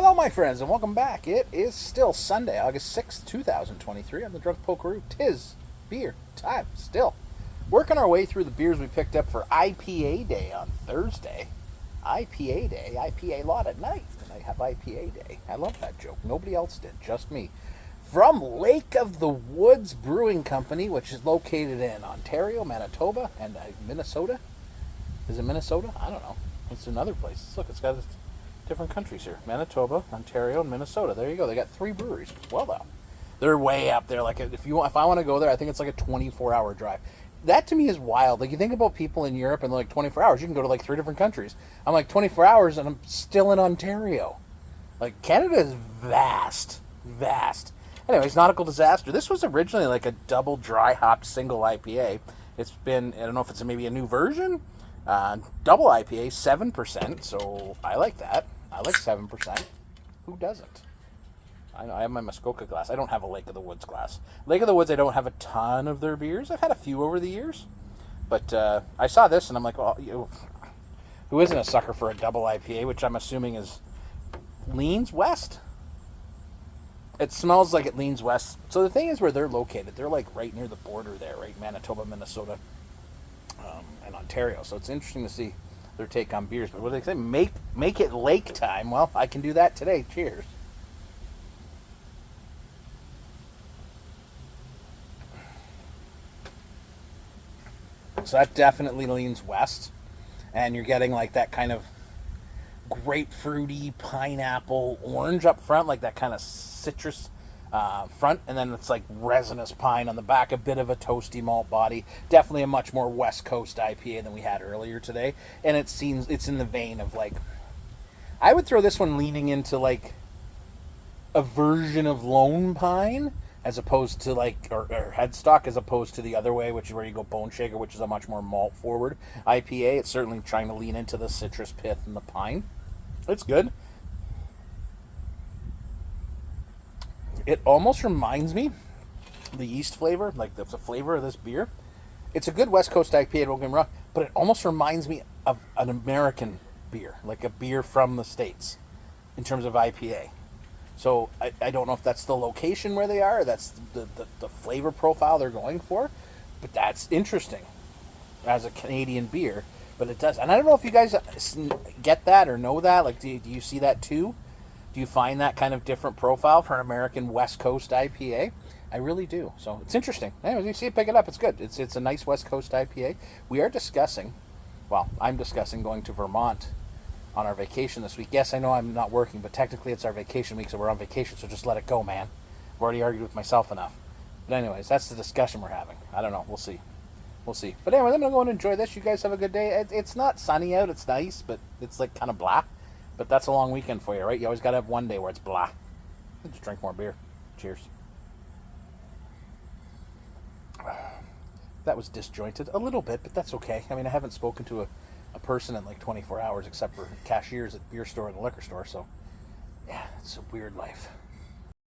Hello, my friends, and welcome back. It is still Sunday, August 6th, 2023. I'm the Drunk Pokeroo. 'Tis beer time still. Working our way through the beers we picked up for IPA Day on Thursday. IPA Day, IPA lot at night, and I have IPA Day. I love that joke. Nobody else did, just me. From Lake of the Woods Brewing Company, which is located in Ontario, Manitoba, and Minnesota. Is it Minnesota? I don't know. It's in other places. Look, it's got different countries here. Manitoba, Ontario, and Minnesota. There you go. They got 3 breweries. Well, though. They're way up there. Like, if I want to go there, I think it's like a 24-hour drive. That to me is wild. Like, you think about people in Europe and like 24 hours, you can go to like 3 different countries. I'm like 24 hours and I'm still in Ontario. Like, Canada is vast. Vast. Anyways, Nautical Disaster. This was originally like a double dry hop single IPA. It's been, I don't know if it's maybe a new version. Double IPA, 7%. So I like that. I like 7%. Who doesn't? I have my Muskoka glass. I don't have a Lake of the Woods glass. Lake of the Woods, I don't have a ton of their beers. I've had a few over the years. But I saw this and I'm like, well, who isn't a sucker for a double IPA, which I'm assuming leans west? It smells like it leans west. So the thing is where they're located. They're like right near the border there, right? Manitoba, Minnesota, and Ontario. So it's interesting to see their take on beers. But what do they say? Make it lake time. Well, I can do that today. Cheers. So that definitely leans west. And you're getting like that kind of grapefruity, pineapple, orange up front, like that kind of citrus front, and then it's like resinous pine on the back, a bit of a toasty malt body. Definitely a much more West Coast IPA than we had earlier today, and it's in the vein of like, I would throw this one leaning into like a version of Lone Pine as opposed to like or Headstock, as opposed to the other way, which is where you go Bone Shaker, which is a much more malt forward IPA. It's certainly trying to lean into the citrus pith and the pine. It's good. It almost reminds me, the yeast flavor, like the flavor of this beer. It's a good West Coast IPA, don't get me wrong, but it almost reminds me of an American beer, like a beer from the States, in terms of IPA. So I don't know if that's the location where they are, or that's the flavor profile they're going for, but that's interesting as a Canadian beer. But it does, and I don't know if you guys get that or know that. Like, do you see that too? Do you find that kind of different profile for an American West Coast IPA? I really do. So it's interesting. Anyways, you see it, pick it up. It's good. It's a nice West Coast IPA. We are discussing, I'm discussing going to Vermont on our vacation this week. Yes, I know I'm not working, but technically it's our vacation week, so we're on vacation, so just let it go, man. I've already argued with myself enough. But anyways, that's the discussion we're having. I don't know. We'll see. We'll see. But anyway, I'm going to go and enjoy this. You guys have a good day. It's not sunny out. It's nice, but it's like kind of blah. But that's a long weekend for you, right? You always got to have one day where it's blah. Just drink more beer. Cheers. That was disjointed a little bit, but that's okay. I mean, I haven't spoken to a person in like 24 hours except for cashiers at the beer store and the liquor store. So, yeah, it's a weird life.